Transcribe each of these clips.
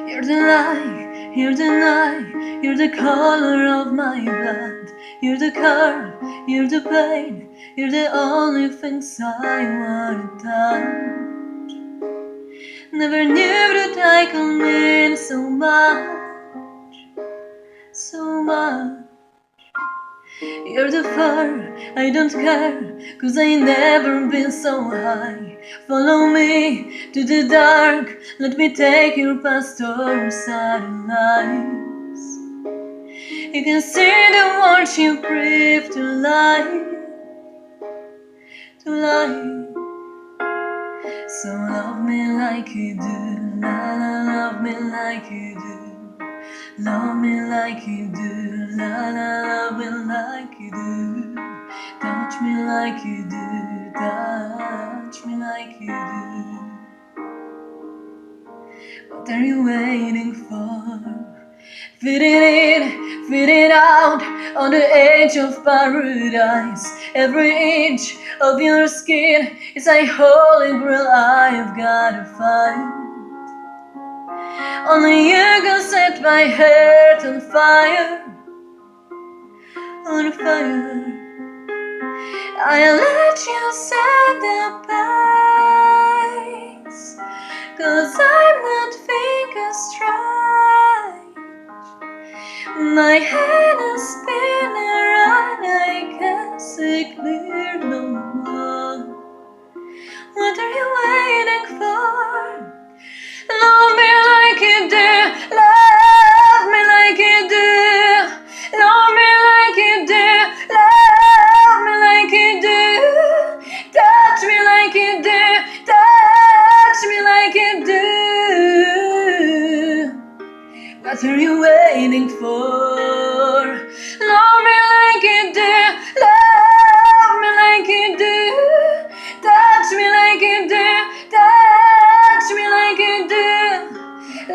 You're the light, you're the night, you're the color of my blood. You're the curve, you're the pain, you're the only things I want to touch. Never knew that I could mean so much, so much. You're the fire, I don't care, 'cause I never been so high. Follow me to the dark, let me take you past our satellites. You can see the words you breathe to life, to life. So love me like you do, la la, love me like you do. Love me like you do, la la, love me like you do. Touch me like you do, touch me like you do. What are you waiting for? Fit it in, fit it out, on the edge of paradise. Every inch of your skin is a holy grail I've gotta find. Only you can set my heart on fire, on fire. I'll let you set the pace, 'cause I'm not thinking straight. My head is spinning and I can't see clear no more. What are you waiting for? Love me like you do, love me like you do. Love me like you do, love me like you do. Touch me like you do, touch me like you do. What are you waiting for? Love me like you do, love me like you do. Touch me like you do, touch me like you do.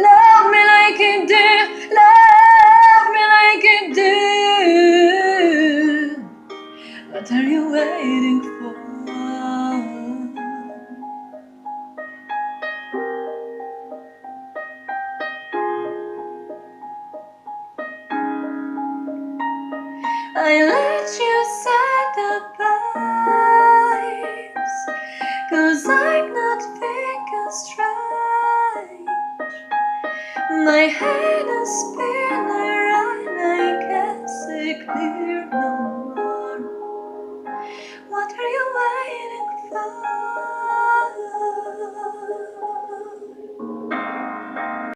Love me like you do, love me like you do. What are you waiting for? I let you set the pace, 'cause I'm not thinking straight. My head is